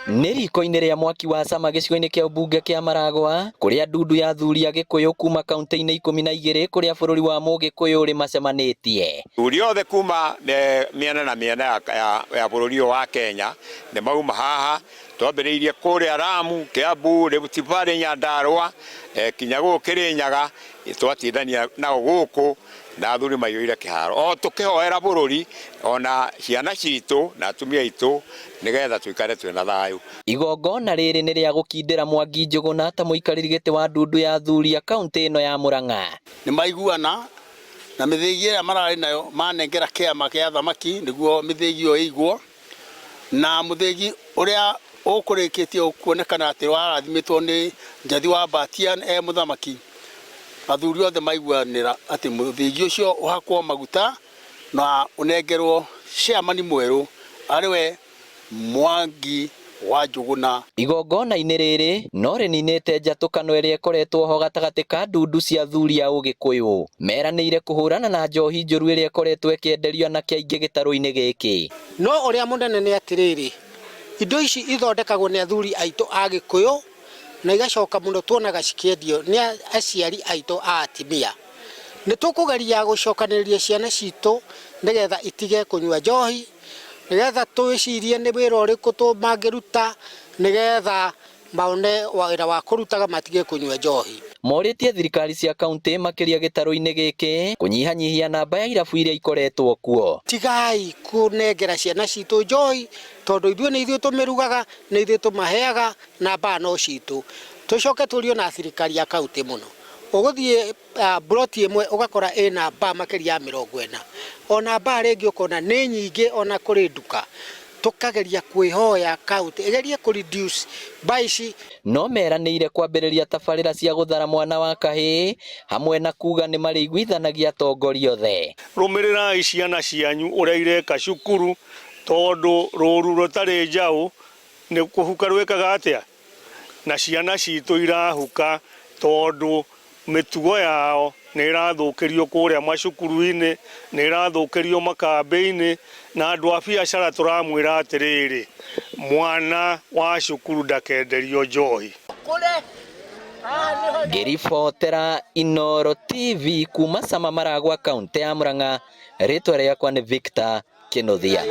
Nĩ riko-inĩ rĩa mwaki wa cama gĩcigo-inĩ kĩa ũmbunge kĩa Maragwa kũrĩa ndundu ya athuri a Gĩkũyũ kuma kaunti-inĩ 12 kũrĩa bũrũri wa Mũgĩkũyũ ũrĩ macemanĩtie. Athuri othe kuma mĩena na mĩena ya bũrũri ũyũ wa Kenya nĩ mauma haha, twambĩrĩirie kũrĩa Lamu, Kiambu, Rift Valley, Nyandarua, kinya gũkũ Kĩrĩnyaga, twatindania nao gũkũ na athuri maiyũire kĩharo, o tũkĩhoera bũrũri ona ciana citũ na atumia aitũ nĩgetha tũikare twĩna thayũ. Igongona rĩrĩ nĩ rĩa gũkindĩra Mwangi Njũgũna ta mũikarĩri gĩtĩ wa ndundu ya athuri a kaunti ĩno ya Mũrang'a. Nĩ maiguana na mĩthĩgi ĩrĩa mararĩ nayo manengera kĩama kĩa thamaki nĩguo mĩthĩgi ĩyo ĩigwo, na mũthĩgi ũrĩa ũkũrĩkĩtie kuonekana atĩ warathimĩtwo nĩ Njathi wa Mbatian mũthamaki. Athuri othe maiguanĩra atĩ mũthĩgi ũcio ũhakwo maguta na ũnengerwo chairman mwerũ arĩwe Mwangi wa Njũgũna. Igongona-inĩ rĩrĩ no rĩninĩte njatũkano ĩrĩa ĩkoretwo ho gatagatĩ ka ndundu cia athuri a Ũgĩkũyũ. Meranĩire kũhũrana na njohi njũru ĩrĩa ĩkoretwo ĩkĩenderio anake aingĩ gĩtarũ-inĩ gĩkĩ. No ũrĩa mũnene nĩ atĩrĩrĩ, indo ici ithondekagwo nĩ athuri aitũ a Gĩkũyũ na igacoka mũno tuonaga cikĩendio nĩ aciari aitũ a atimia. Nĩ tũkũgeria gũcokanĩrĩria ciana citũ nĩgetha itige kũnyua njohi, nĩgetha twĩcirie nĩ wĩra ũrĩkũ mangĩruta nĩgetha maone wĩra wa kũrutaga matige kũnyua njohi. Morĩtie thirikari cia kaunti makĩria gĩtarũ-inĩ gĩkĩ kũnyihanyihia namba ya irabu iria ikoretwo kuo. Tigai kũnengera ciana citũ njohi tondũ ithuĩ nĩ ithuĩ tũmĩrugaga, nĩ ithuĩ tũmaheaga na mbaa no citũ. Tũcoke tũrio na thirikari ya kaunti mũno. Ũgũthiĩ broti ĩmwe ũgakora ĩna mbaa makĩria ya 40. Ona mbaa rĩngĩ ũkona nĩ nyingĩ ona kũrĩ nduka. Tukageria kwĩhoya kaunti ĩgerie kũreduce mbaa ici. No meranĩire kwambĩrĩria tabarĩra cia gũthara mwana wa kahĩĩ hamwe na kuga nĩ marĩiguithanagia atongoria othe. Rũmĩrĩrai ciana cianyu ũrĩa ireka cukuru tondũ rũru rũtarĩ njaũ nĩ kũhuka rwĩkaga atĩa, na ciana citũ irahuka tondũ mĩtugo yao nĩ irathũkĩrio kũrĩa macukuru-inĩ, nĩ irathũkĩrio makambĩ-inĩ, na andũ a biacara tũramwĩra atĩrĩrĩ, mwana wa cukuru ndakenderio njohi. Ngĩribotera Inooro TV kuma Cama Maragwa kaunti ya Mũrang'a, rĩtwa rĩakwa nĩ Victor Kĩnuthia.